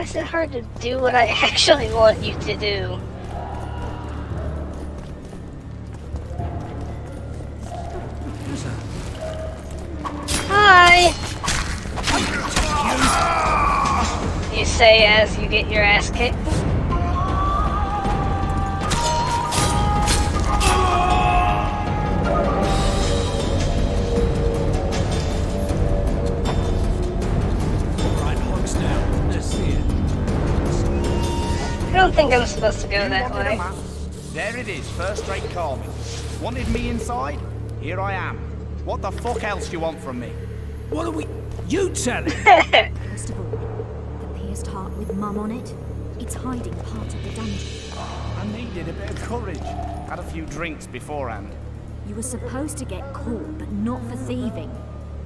Why is it hard to do what I actually want you to do? Hi! You say as you get your ass kicked. Right, hooks now. Let's see it. I don't think I'm supposed to go that Wanted a way. map? There it is, first-rate carving. Wanted me inside? Here I am. What the fuck else do you want from me? What are we... You tell it! First of all, the pierced heart with Mum on it. It's hiding part of the dungeon. I needed a bit of courage. Had a few drinks beforehand. You were supposed to get caught, but not for thieving.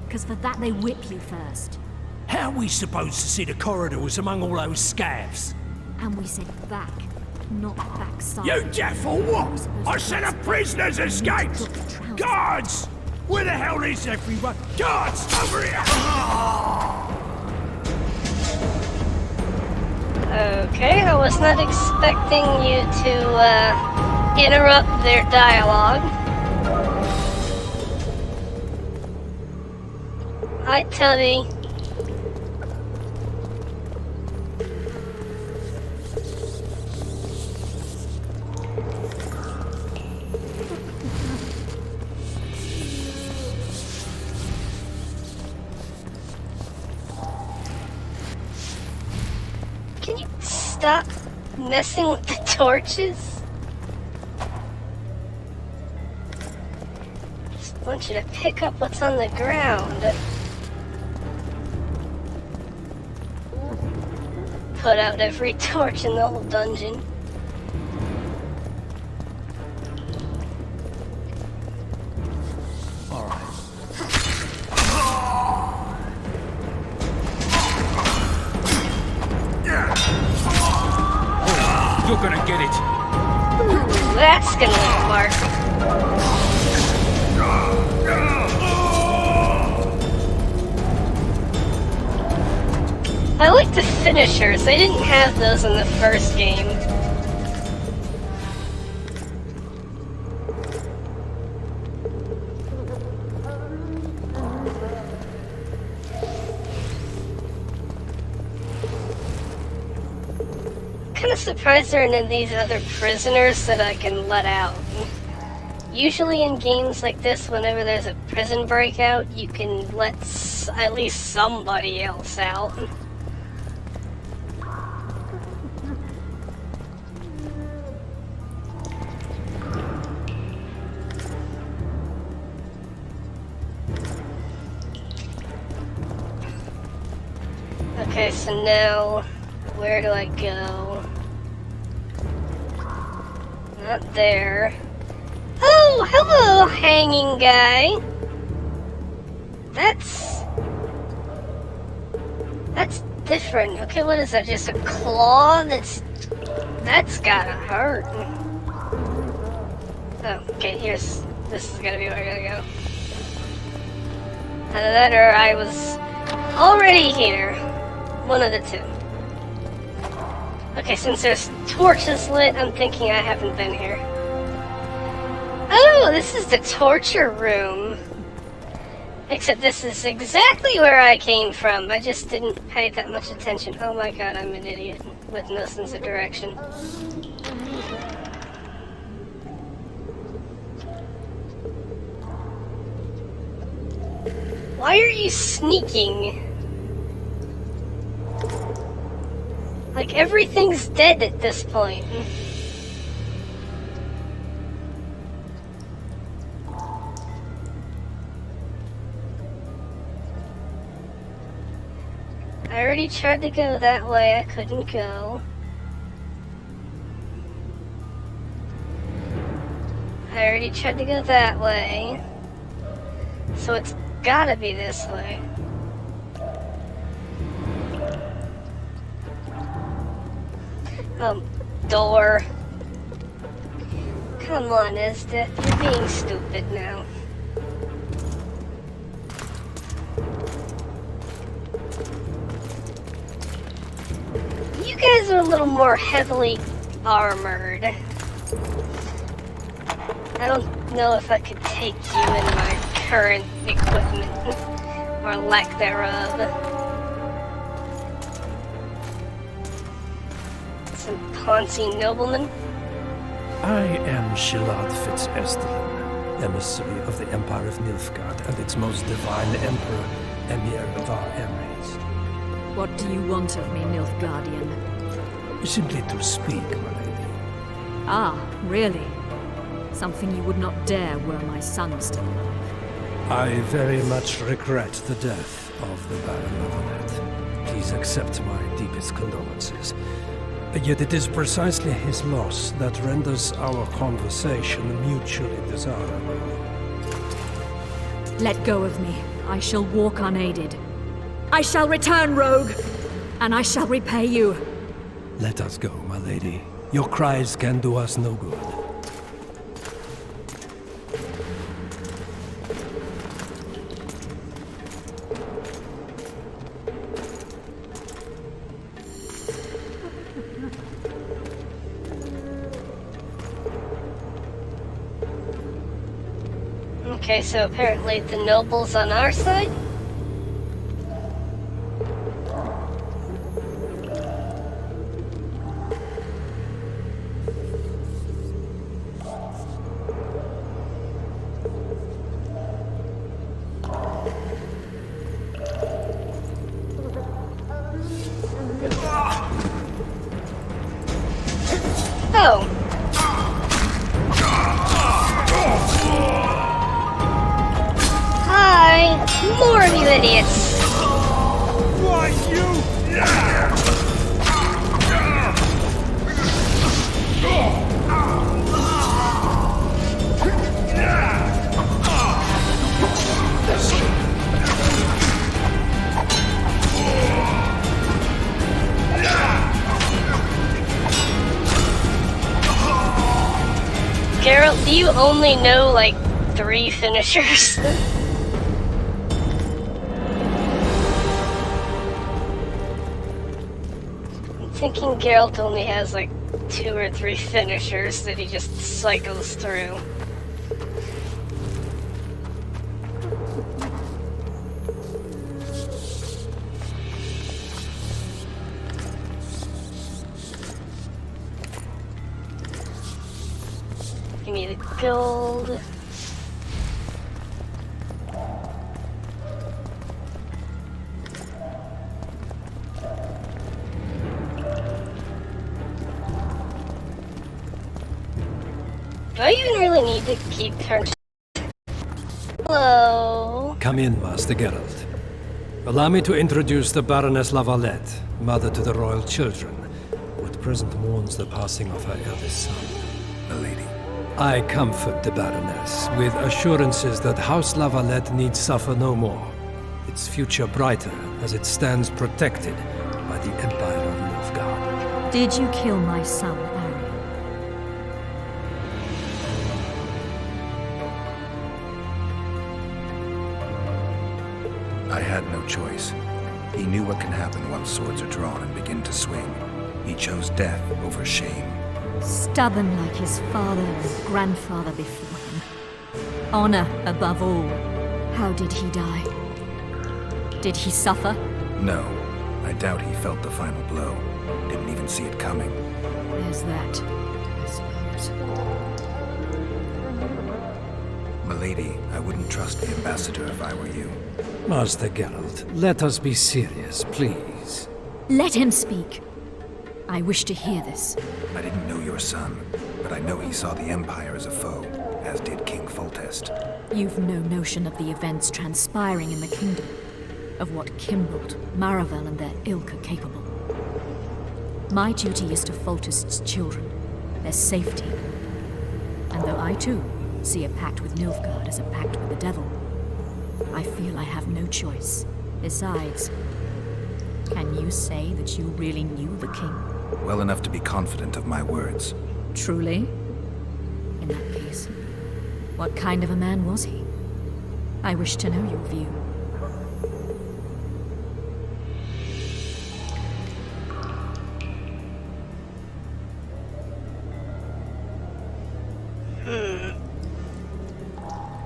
Because for that they whip you first. How are we supposed to see the corridors among all those scabs? And we said back, not backside. You deaf or what? I said a prisoner's escaped! Guards! Where the hell is everyone? Guards, over here! Okay, I was not expecting you to interrupt their dialogue. Hi, Tubby. Can you stop messing with the torches? Just want you to pick up what's on the ground. Put out every torch in the whole dungeon. You're gonna get it. Ooh, that's gonna leave a mark. I like the finishers. They didn't have those in the first game. Kind of surprised there aren't these other prisoners that I can let out. Usually in games like this, whenever there's a prison breakout, you can let at least somebody else out. Okay, so now, where do I go? Not there. Oh, hello, hanging guy. That's different. Okay, what is that? Just a claw? That's gotta hurt. Oh, okay, this is gonna be where I gotta go. Either that or I was already here. One of the two. Okay, since there's torches lit, I'm thinking I haven't been here. Oh, this is the torture room. Except this is exactly where I came from. I just didn't pay that much attention. Oh my god, I'm an idiot with no sense of direction. Why are you sneaking? Like, everything's dead at this point. I already tried to go that way, I couldn't go. I already tried to go that way. So it's gotta be this way. Door. Come on, Esdeath, you're being stupid now. little more heavily armored. I don't know if I could take you in my current equipment, or lack thereof. Some Ponzi nobleman? I am Shilad Fitz-Estelin, emissary of the Empire of Nilfgaard and its most divine emperor, Emir Var Emreis. What do you want of me, Nilfgaardian? Simply to speak, my lady. Ah, really? Something you would not dare were my son still alive. I very much regret the death of the Baron Lavalette. Please accept my deepest condolences. Yet it is precisely his loss that renders our conversation mutually desirable. Let go of me. I shall walk unaided. I shall return, rogue! And I shall repay you. Let us go, my lady. Your cries can do us no good. Okay, so apparently the noble's on our side? Oh. Hi! More of you idiots! Why, you? Geralt, do you only know, like, 3 finishers? I'm thinking Geralt only has, like, 2 or 3 finishers that he just cycles through. Give me the gold. Do I even really need to keep turning? Hello. Come in, Master Geralt. Allow me to introduce the Baroness Lavalette, mother to the royal children, who at present mourns the passing of her eldest son. Milady. I comfort the Baroness with assurances that House Lavalette need suffer no more, its future brighter as it stands protected by the Empire of Nilfgaard. Did you kill my son, Arya? I had no choice. He knew what can happen once swords are drawn and begin to swing. He chose death over shame. Stubborn like his father and grandfather before him. Honor above all. How did he die? Did he suffer? No, I doubt he felt the final blow. Didn't even see it coming. There's that, I suppose. Milady, I wouldn't trust the ambassador if I were you. Master Geralt, let us be serious, please. Let him speak. I wish to hear this. I didn't know your son, but I know he saw the Empire as a foe, as did King Foltest. You've no notion of the events transpiring in the kingdom, of what Kimbold, Maravel, and their ilk are capable. My duty is to Foltest's children, their safety. And though I too see a pact with Nilfgaard as a pact with the devil, I feel I have no choice. Besides, can you say that you really knew the king? Well enough to be confident of my words. Truly? In that case, what kind of a man was he? I wish to know your view.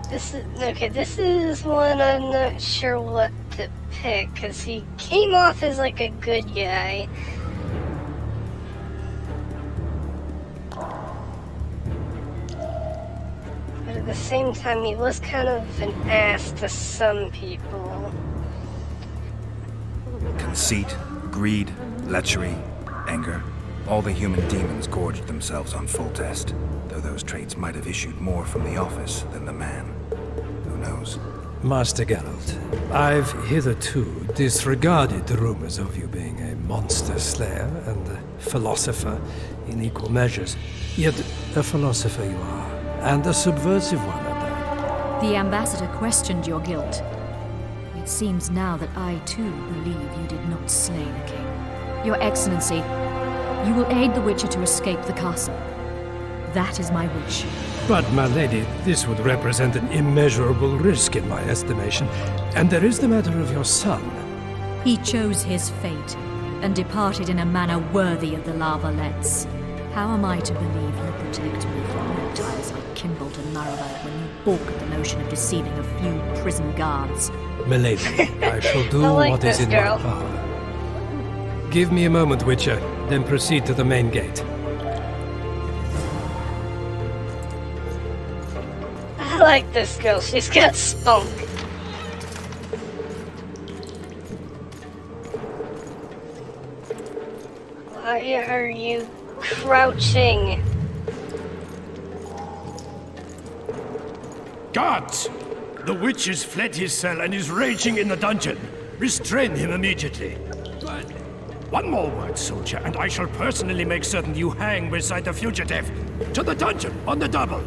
This is one I'm not sure what to pick, because he came off as like a good guy. But at the same time, he was kind of an ass to some people. Conceit, greed, lechery, anger. All the human demons gorged themselves on full test, though those traits might have issued more from the office than the man. Who knows? Master Geralt, I've hitherto disregarded the rumors of you being a monster slayer and a philosopher in equal measures. Yet a philosopher you are, and a subversive one at that. The ambassador questioned your guilt. It seems now that I too believe you did not slay the king. Your Excellency, you will aid the Witcher to escape the castle. That is my wish. But, my lady, this would represent an immeasurable risk in my estimation. And there is the matter of your son. He chose his fate, and departed in a manner worthy of the Lavalets. How am I to believe you protect me from reptiles like Kimbolt and Maravel when you balk at the notion of deceiving a few prison guards? Milady, I shall do I like what is this in girl. my power. Give me a moment, Witcher, then proceed to the main gate. I like this girl. She's got spunk. Why are you crouching? Guards! The witch has fled his cell and is raging in the dungeon. Restrain him immediately. One more word, soldier, and I shall personally make certain you hang beside the fugitive. To the dungeon, on the double.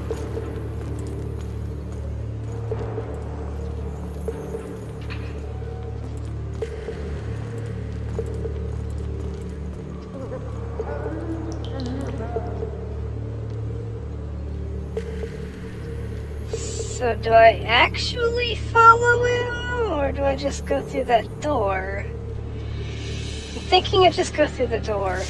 So do I actually follow him, or do I just go through that door? I'm thinking I just go through the door.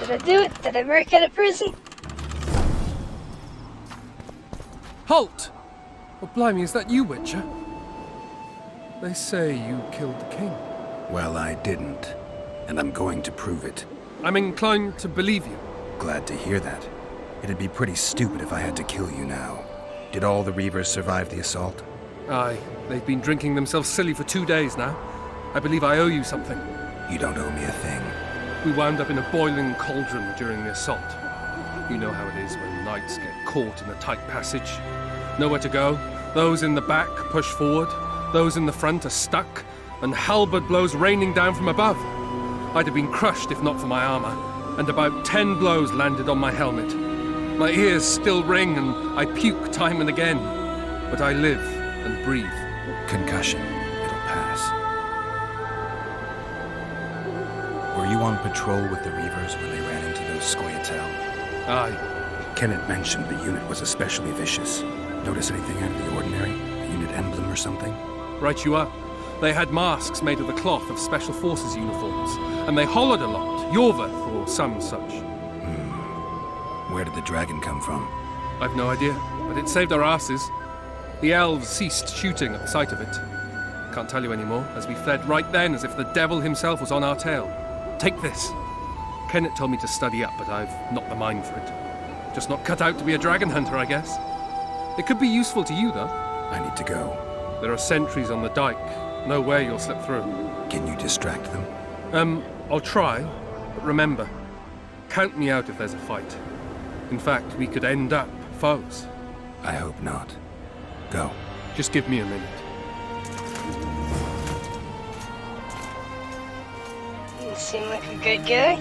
Did I do it? Did I break out of prison? Halt! Oh, blimey, is that you, Witcher? They say you killed the king. Well, I didn't. And I'm going to prove it. I'm inclined to believe you. Glad to hear that. It'd be pretty stupid if I had to kill you now. Did all the Reavers survive the assault? Aye, they've been drinking themselves silly for 2 days now. I believe I owe you something. You don't owe me a thing. We wound up in a boiling cauldron during the assault. You know how it is when knights get caught in a tight passage. Nowhere to go. Those in the back push forward. Those in the front are stuck. And halberd blows raining down from above. I'd have been crushed if not for my armor. And about 10 blows landed on my helmet. My ears still ring and I puke time and again. But I live and breathe. Concussion. It'll pass. Were you on patrol with the Reavers when they ran into those Scoia'tael? Aye. Kenneth mentioned the unit was especially vicious. Notice anything out of the ordinary? A unit emblem or something? Right you are. They had masks made of the cloth of Special Forces uniforms. And they hollered a lot. Yorvath or some such. Where did the dragon come from? I've no idea, but it saved our asses. The elves ceased shooting at the sight of it. Can't tell you anymore, as we fled right then as if the devil himself was on our tail. Take this. Kenneth told me to study up, but I've not the mind for it. Just not cut out to be a dragon hunter, I guess. It could be useful to you, though. I need to go. There are sentries on the dike. No way you'll slip through. Can you distract them? I'll try, but remember, count me out if there's a fight. In fact, we could end up foes. I hope not. Go. Just give me a minute. You seem like a good guy.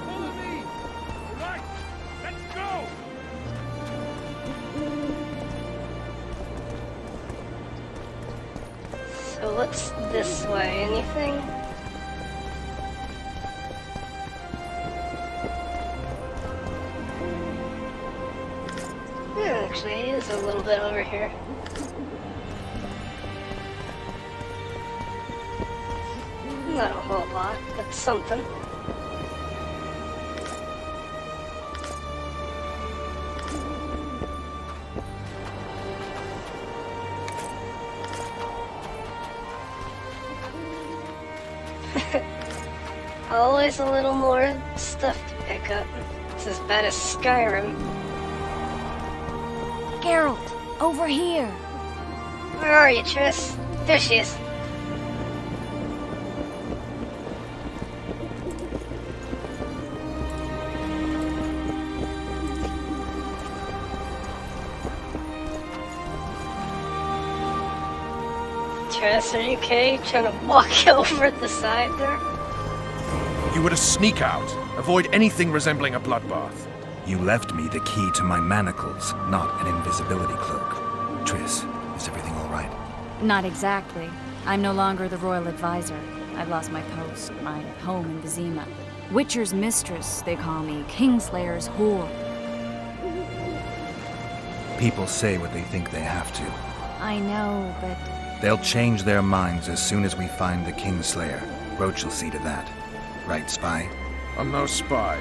Follow me! Right, let's go! So what's this way? Anything? Yeah, actually, it is a little bit over here. Not a whole lot, but something. Always a little more stuff to pick up. It's as bad as Skyrim. Geralt, over here! Where are you, Triss? There she is. Triss, are you okay? Trying to walk over the side there? You were to sneak out. Avoid anything resembling a bloodbath. You left me the key to my manacles, not an invisibility cloak. Triss, is everything all right? Not exactly. I'm no longer the royal advisor. I've lost my post, my home in Vizima. Witcher's mistress, they call me. Kingslayer's whore. People say what they think they have to. I know, but... They'll change their minds as soon as we find the Kingslayer. Roach will see to that. Right, spy? I'm no spy,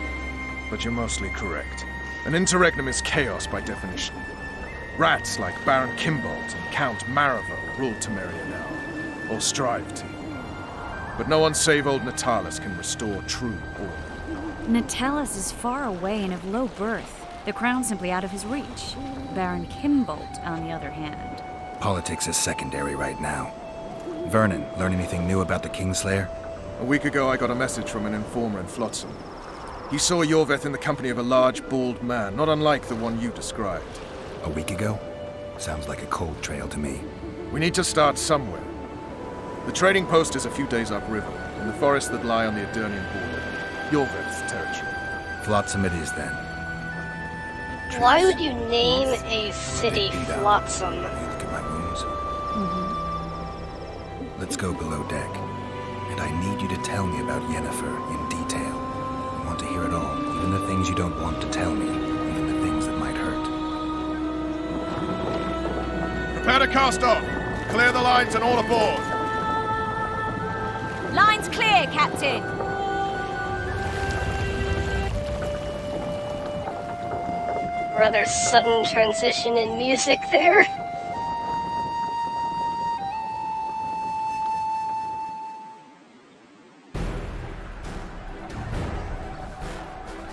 but you're mostly correct. An interregnum is chaos by definition. Rats like Baron Kimbolt and Count Maravel rule Temeria now, or strive to. But no one save old Natalis can restore true order. Natalis is far away and of low birth. The crown's simply out of his reach. Baron Kimbolt, on the other hand. Politics is secondary right now. Vernon, learn anything new about the Kingslayer? A week ago I got a message from an informer in Flotsam. He saw Yorveth in the company of a large, bald man, not unlike the one you described. A week ago? Sounds like a cold trail to me. We need to start somewhere. The trading post is a few days upriver, in the forests that lie on the Adernian border. Yorveth's territory. Flotsam it is, then. Why would you name a city Flotsam? You look at my wounds. Let's go below deck. And I need you to tell me about Yennefer in detail. I want to hear it all, even the things you don't want to tell me, even the things that might hurt. Prepare to cast off! Clear the lines and all aboard! Line's clear, Captain! Rather sudden transition in music there.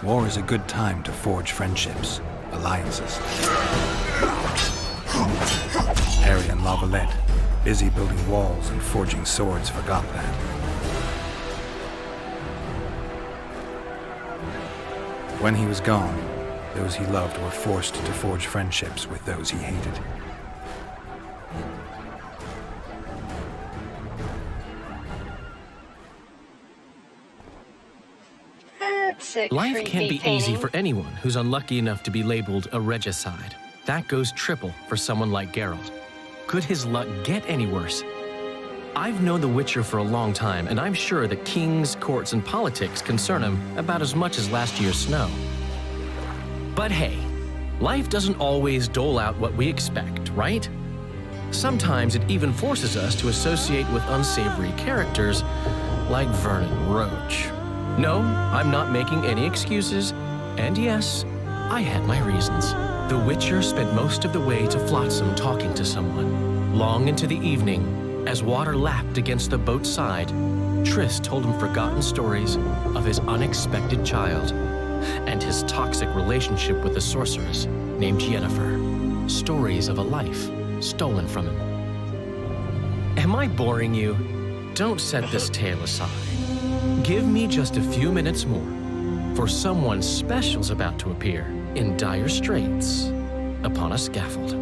War is a good time to forge friendships, alliances. Harry and Lavalette, busy building walls and forging swords, forgot that. When he was gone, those he loved were forced to forge friendships with those he hated. Life can't be easy for anyone who's unlucky enough to be labeled a regicide. That goes triple for someone like Geralt. Could his luck get any worse? I've known the Witcher for a long time, and I'm sure that kings, courts, and politics concern him about as much as last year's snow. But hey, life doesn't always dole out what we expect, right? Sometimes it even forces us to associate with unsavory characters like Vernon Roach. No, I'm not making any excuses, and yes, I had my reasons. The Witcher spent most of the way to Flotsam talking to someone. Long into the evening, as water lapped against the boat's side, Triss told him forgotten stories of his unexpected child and his toxic relationship with a sorceress named Yennefer. Stories of a life stolen from him. Am I boring you? Don't set this tale aside. Give me just a few minutes more, for someone special's about to appear in dire straits upon a scaffold.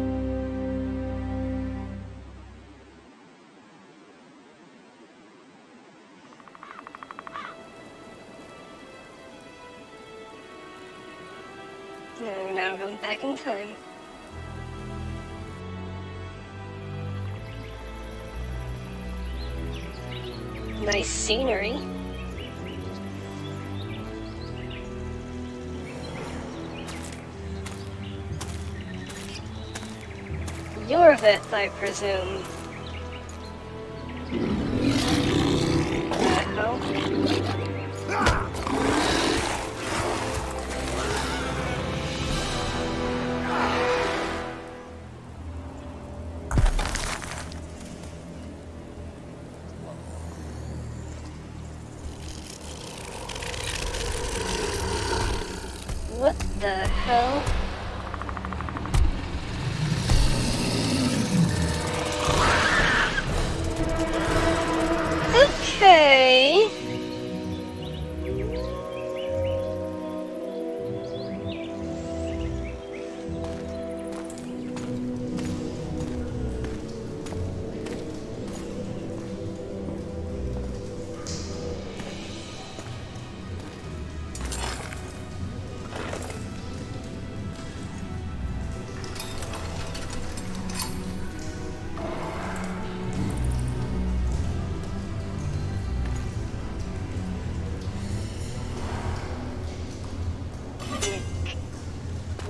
Now going back in time. Nice scenery. You're Esdeath, I presume. Echo. What the hell? Okay.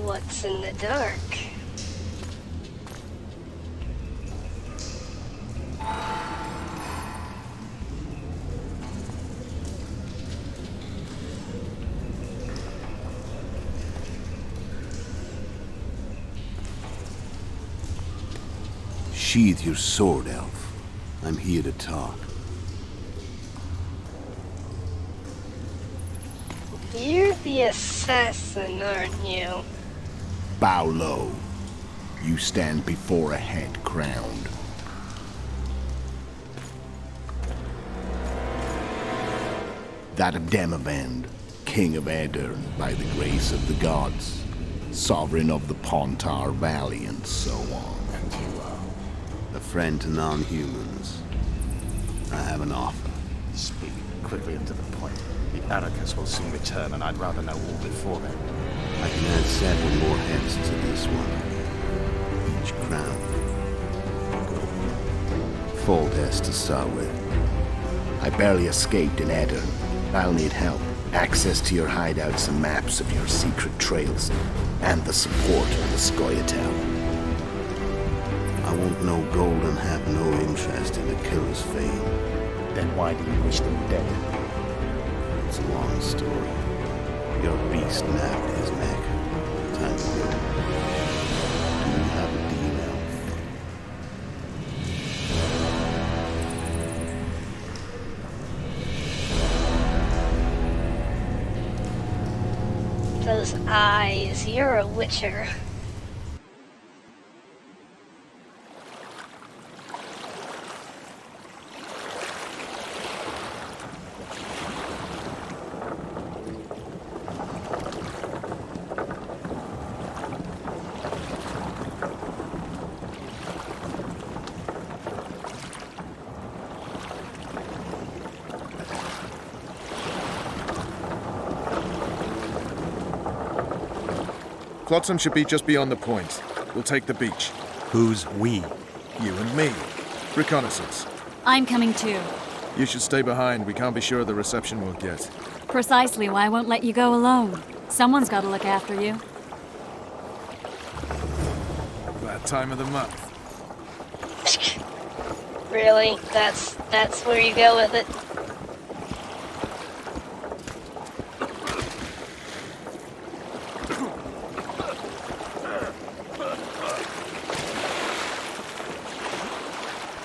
What's in the dark? Sheathe your sword, Elf. I'm here to talk. You're the assassin, aren't you? Bow low. You stand before a head crowned. That of Demavend, king of Aedirn by the grace of the gods, sovereign of the Pontar Valley, and so on. And you are a friend to non-humans. I have an offer. Speak quickly and to the point. The Arracus will soon return, and I'd rather know all before then. I can add several more heads to this one. Each crown. Foltest to start with. I barely escaped in Aedirn. I'll need help. Access to your hideouts and maps of your secret trails. And the support of the Scoia'tael. I want no gold and have no interest in the killer's fame. Then why do you wish them dead? It's a long story. Your beast nabbed his neck. Time to go. Do you have a deal, Elf? Those eyes, you're a witcher. Flotsam should be just beyond the point. We'll take the beach. Who's we? You and me. Reconnaissance. I'm coming too. You should stay behind. We can't be sure of the reception we'll get. Precisely why I won't let you go alone. Someone's got to look after you. Bad time of the month. Really? That's where you go with it?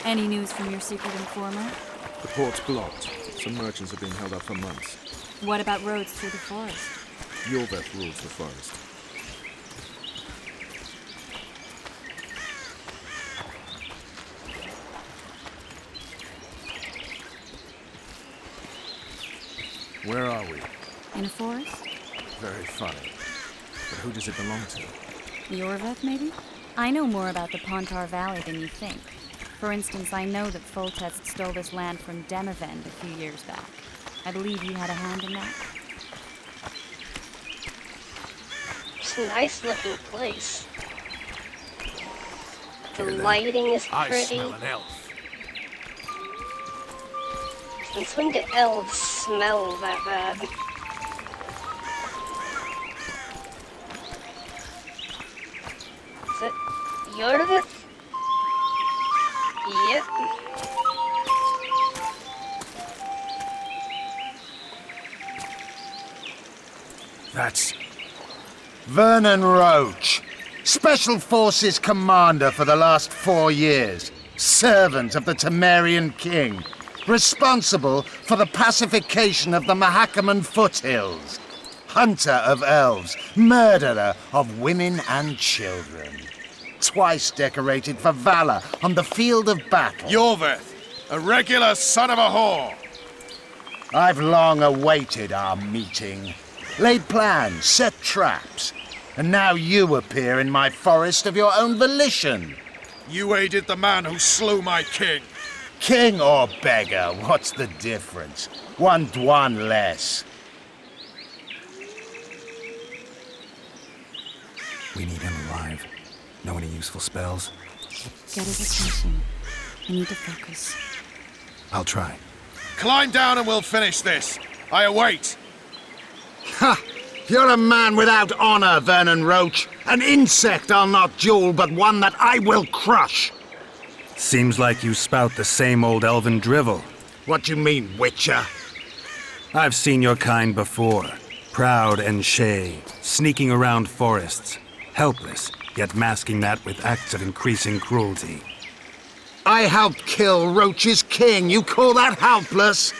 Any news from your secret informer? The port's blocked. Some merchants have been held up for months. What about roads through the forest? Esdeath rules the forest. Where are we? In a forest? Very funny. But who does it belong to? Esdeath, maybe? I know more about the Pontar Valley than you think. For instance, I know that Foltest stole this land from Demavend a few years back. I believe you had a hand in that. It's a nice looking place. The lighting is pretty. I smell an elf. Since when do elves smell that bad? Is it Esdeath? Yep. That's Vernon Roach, Special Forces Commander for the last 4 years, servant of the Temerian King, responsible for the pacification of the Mahakaman foothills, hunter of elves, murderer of women and children. Twice decorated for valor on the field of battle. Esdeath, a regular son of a whore. I've long awaited our meeting. Laid plans, set traps, and now you appear in my forest of your own volition. You aided the man who slew my king. King or beggar, what's the difference? One Dwan less. We need him alive. Know any useful spells? Get his attention. I need to focus. I'll try. Climb down and we'll finish this. I await. Ha! You're a man without honor, Vernon Roach. An insect I'll not duel, but one that I will crush. Seems like you spout the same old elven drivel. What do you mean, Witcher? I've seen your kind before. Proud and shay, sneaking around forests. Helpless, yet masking that with acts of increasing cruelty. I helped kill Roach's king. You call that helpless?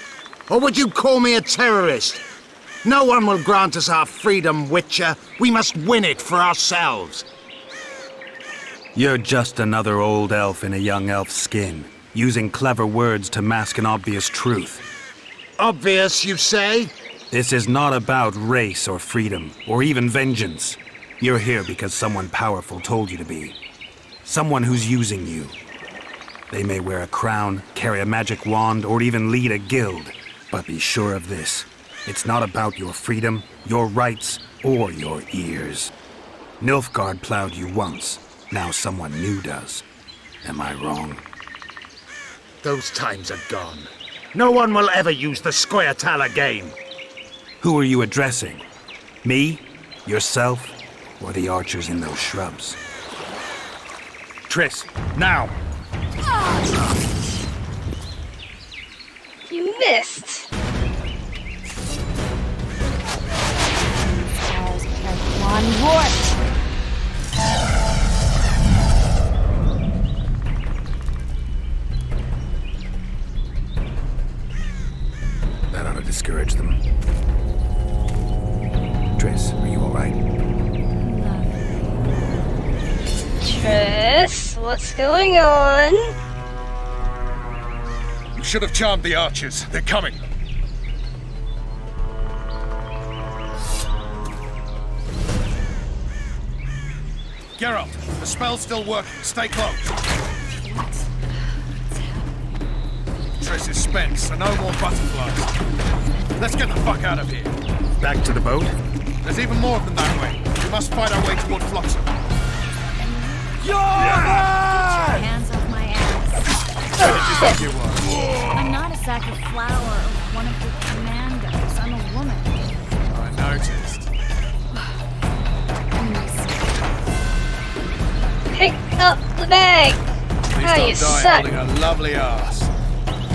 Or would you call me a terrorist? No one will grant us our freedom, Witcher. We must win it for ourselves. You're just another old elf in a young elf's skin, using clever words to mask an obvious truth. Obvious, you say? This is not about race or freedom, or even vengeance. You're here because someone powerful told you to be. Someone who's using you. They may wear a crown, carry a magic wand, or even lead a guild. But be sure of this. It's not about your freedom, your rights, or your ears. Nilfgaard plowed you once. Now someone new does. Am I wrong? Those times are gone. No one will ever use the Scoia'tael again. Who are you addressing? Me? Yourself? Or the archers in those shrubs? Triss, now! You missed. One warped. That ought to discourage them. Triss, are you alright? Triss, what's going on? You should have charmed the archers. They're coming. Geralt, the spell's still working. Stay close. Triss is spent, so no more butterflies. Let's get the fuck out of here. Back to the boat? There's even more of them that way. We must fight our way toward Flotsam. Get your hands off my ass. Where did you think you were? I'm not a sack of flour or one of your commandos. I'm a woman. I noticed. Pick up the bag. Please Oh, don't you die suck. holding a lovely ass.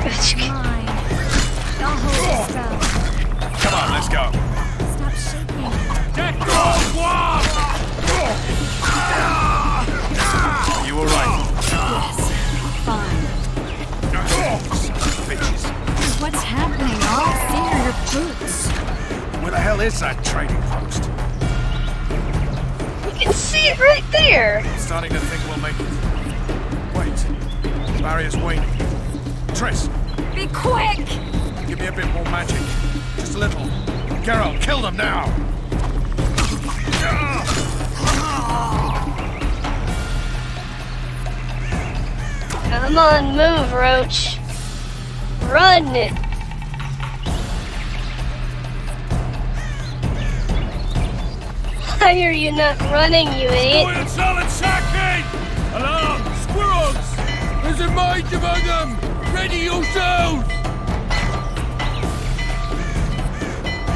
Mine. Don't hold it still. Come on, let's go. Stop shaking. Get going! You were right. Yes. Fine. Bitches. What's happening? All I see are your boots. Where the hell is that trading post? You can see it right there. I'm starting to think we'll make it. Wait. Barrier's waning. Triss, Be quick! give me a bit more magic. Just a little. Geralt, kill them now! Come on, move, Roach. Run! Why are you not running, you idiot? Solid sacking! Alarm! Squirrels! There's a mage among them! Ready yourselves!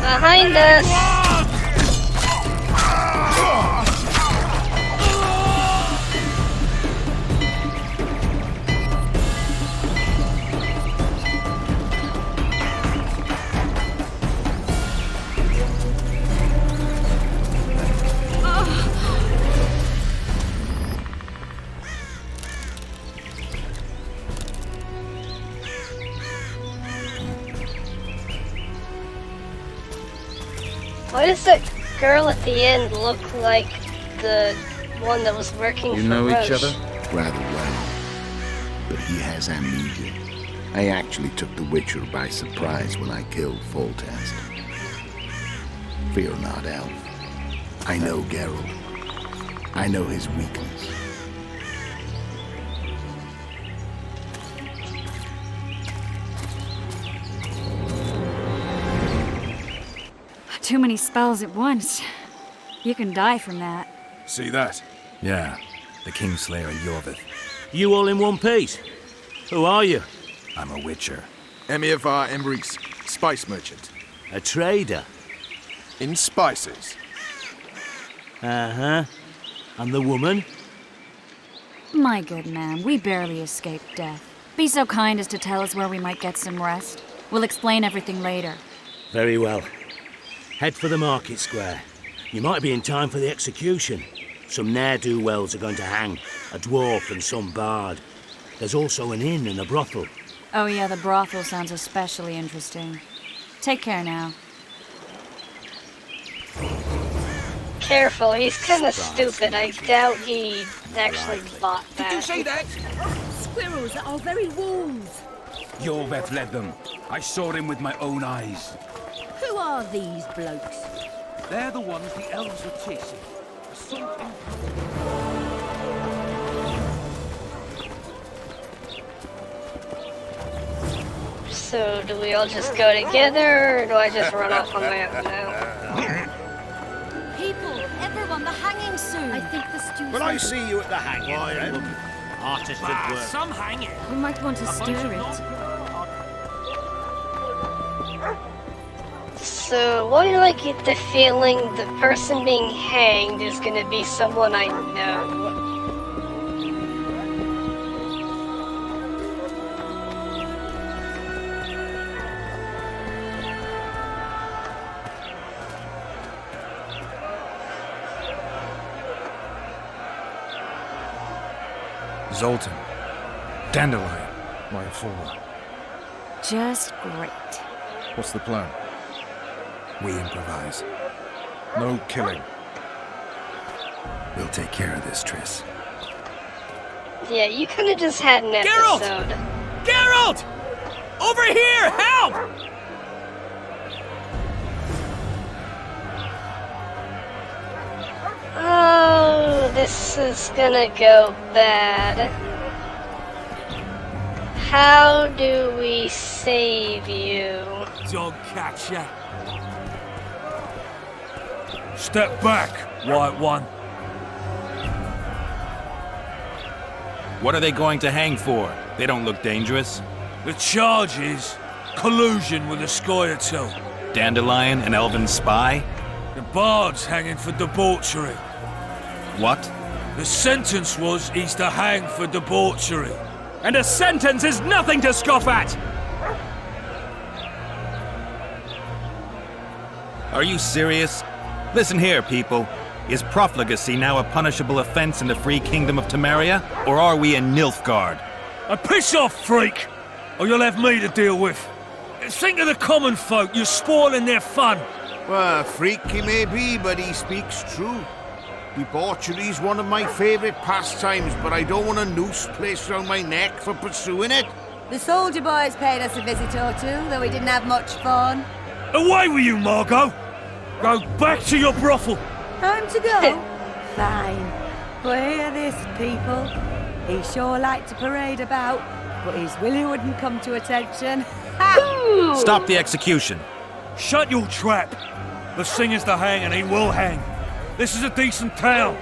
Behind us! Why does that girl at the end look like the one that was working for Roche? Each other? Rather well. But he has amnesia. I actually took the Witcher by surprise when I killed Foltest. Fear not, Elf. I know Geralt. I know his weakness. Too many spells at once. You can die from that. See that? Yeah, the Kingslayer and Yorvith. You all in one piece? Who are you? I'm a Witcher. Emir var Emmerich, spice merchant. A trader? In spices. Uh-huh. And the woman? My good man, we barely escaped death. Be so kind as to tell us where we might get some rest. We'll explain everything later. Very well. Head for the market square. You might be in time for the execution. Some ne'er-do-wells are going to hang. A dwarf and some bard. There's also an inn and a brothel. Oh yeah, the brothel sounds especially interesting. Take care now. Careful, he's kind of stupid. I doubt he actually bought that. Did you say that? Squirrels at our very walls. Yorveth led them. I saw him with my own eyes. Who are these blokes? They're the ones the elves were chasing. So, do we all just go together, or do I just run off on my own now? People, everyone, the hanging soon. I think the stew's... Will I see you at the hanging, friend? Artist at work. Some hanging. We might want to stir it. So, why do I get the feeling the person being hanged is gonna be someone I know? Zoltan. Dandelion, my informer. Just great. What's the plan? We improvise. No killing. We'll take care of this, Triss. Yeah, you could have just had an episode. Geralt! Over here! Help! Oh, this is gonna go bad. How do we save you? Dog catcher. Step back, White One. What are they going to hang for? They don't look dangerous. The charge is collusion with the Scoia'tael. Dandelion, an elven spy? The bard's hanging for debauchery. What? The sentence was he's to hang for debauchery. And a sentence is nothing to scoff at! Are you serious? Listen here, people. Is profligacy now a punishable offense in the free kingdom of Temeria? Or are we in Nilfgaard? Piss off, freak! Or you'll have me to deal with. Think of the common folk, you're spoiling their fun. Well, a freak he may be, but he speaks true. Debauchery's one of my favourite pastimes, but I don't want a noose placed around my neck for pursuing it. The soldier boys paid us a visit or two, though we didn't have much fun. Away with you, Margot! Go back to your brothel! Time to go? Fine. But hear this, people. He sure liked to parade about, but his willy wouldn't come to attention. Stop the execution. Shut your trap! The singer's to hang and he will hang. This is a decent town.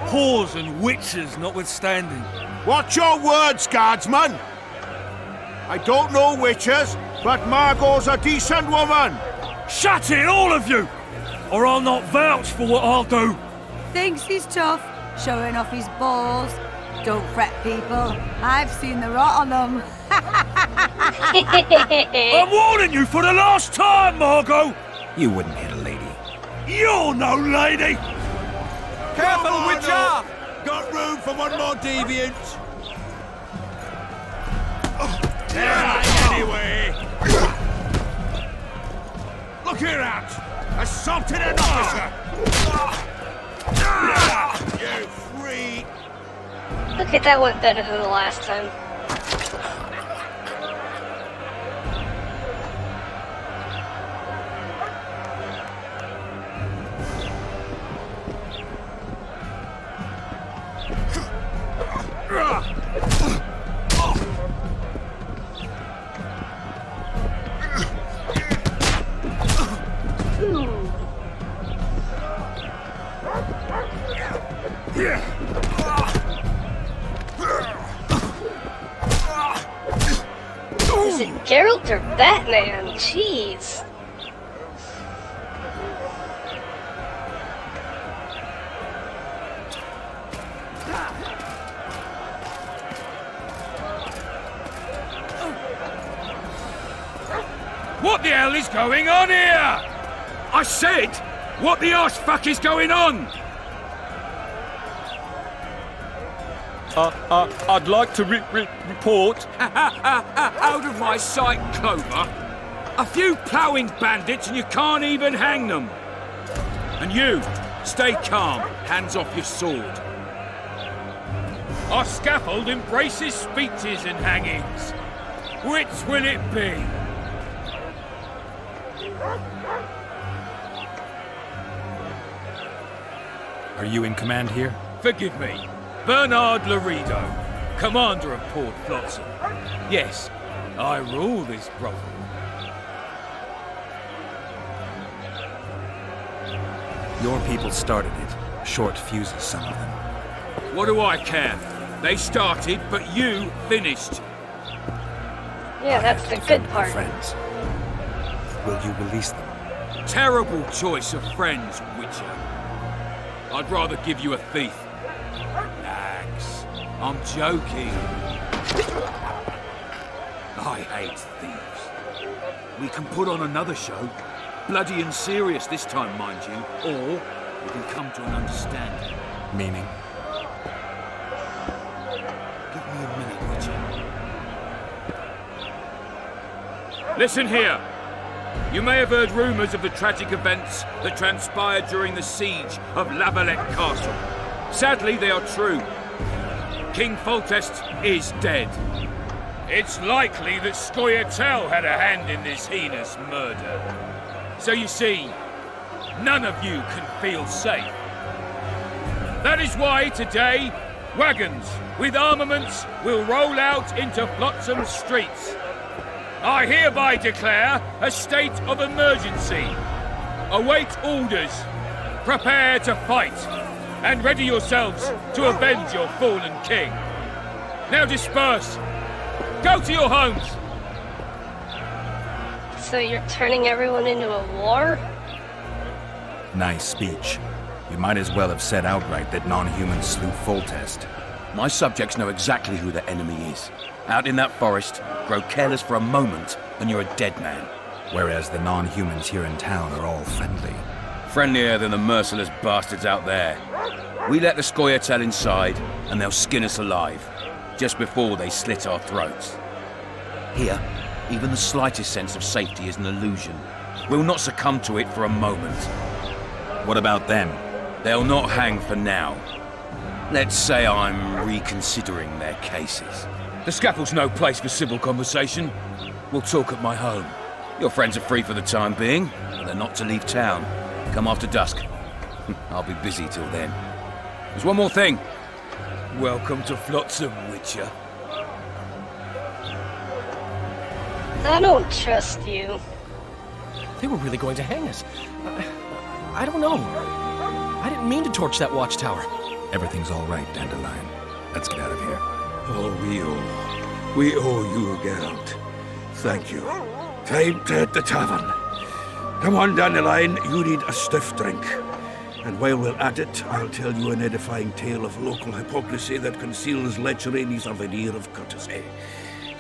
Whores and witches notwithstanding. Watch your words, guardsman! I don't know witches, but Margot's a decent woman. Shut it, all of you! Or I'll not vouch for what I'll do. Thinks he's tough, showing off his balls. Don't fret, people. I've seen the rot on them. I'm warning you for the last time, Margot! You wouldn't hit a lady. You're no lady! Careful, Witcher! Got room for one more deviant. Anyway! Look here out! Assaulted an officer! You freak! Okay, that went better than the last time. Is it Geralt or Batman? Jeez. What the hell is going on here? I said, what the arse fuck is going on? I'd like to report. Out of my sight, Clover. A few ploughing bandits and you can't even hang them. And you, stay calm, hands off your sword. Our scaffold embraces speeches and hangings. Which will it be? Are you in command here? Forgive me. Bernard Laredo, commander of Port Flotsam. Yes, I rule this brothel. Your people started it. Short fuses, some of them. What do I care? They started, but you finished. Yeah, that's the good part. Friends. Will you release them? Terrible choice of friends, Witcher. I'd rather give you a thief. Relax. I'm joking. I hate thieves. We can put on another show. Bloody and serious this time, mind you. Or we can come to an understanding. Meaning? Give me a minute, Witcher. Listen here. You may have heard rumours of the tragic events that transpired during the siege of Lavalette Castle. Sadly, they are true. King Foltest is dead. It's likely that Scoia'tael had a hand in this heinous murder. So you see, none of you can feel safe. That is why today, wagons with armaments will roll out into Flotsam streets. I hereby declare a state of emergency. Await orders. Prepare to fight. And ready yourselves to avenge your fallen king. Now disperse. Go to your homes. So you're turning everyone into a war? Nice speech. You might as well have said outright that non-humans slew Foltest. My subjects know exactly who the enemy is. Out in that forest, grow careless for a moment, and you're a dead man. Whereas the non-humans here in town are all friendly. Friendlier than the merciless bastards out there. We let the Scoia'tael inside, and they'll skin us alive, just before they slit our throats. Here, even the slightest sense of safety is an illusion. We'll not succumb to it for a moment. What about them? They'll not hang for now. Let's say I'm reconsidering their cases. The scaffold's no place for civil conversation. We'll talk at my home. Your friends are free for the time being, but they're not to leave town. Come after dusk. I'll be busy till then. There's one more thing. Welcome to Flotsam, Witcher. I don't trust you. They were really going to hang us. I don't know. I didn't mean to torch that watchtower. Everything's all right, Dandelion. Let's get out of here. Oh, we owe you, Geralt. Thank you. Time at the tavern. Come on, Dandelion, you need a stiff drink. And while we're at it, I'll tell you an edifying tale of local hypocrisy that conceals lechery beneath a veneer of courtesy.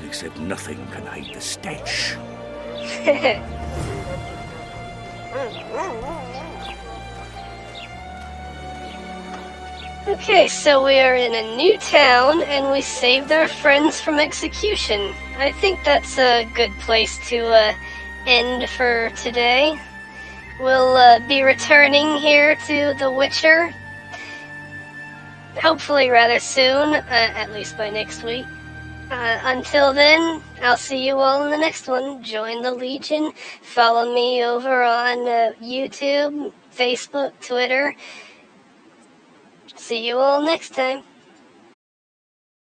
Except nothing can hide the stench. Okay, so we are in a new town, and we saved our friends from execution. I think that's a good place to end for today. We'll be returning here to The Witcher, hopefully rather soon, at least by next week. Until then, I'll see you all in the next one. Join the Legion, follow me over on YouTube, Facebook, Twitter. See you all next time.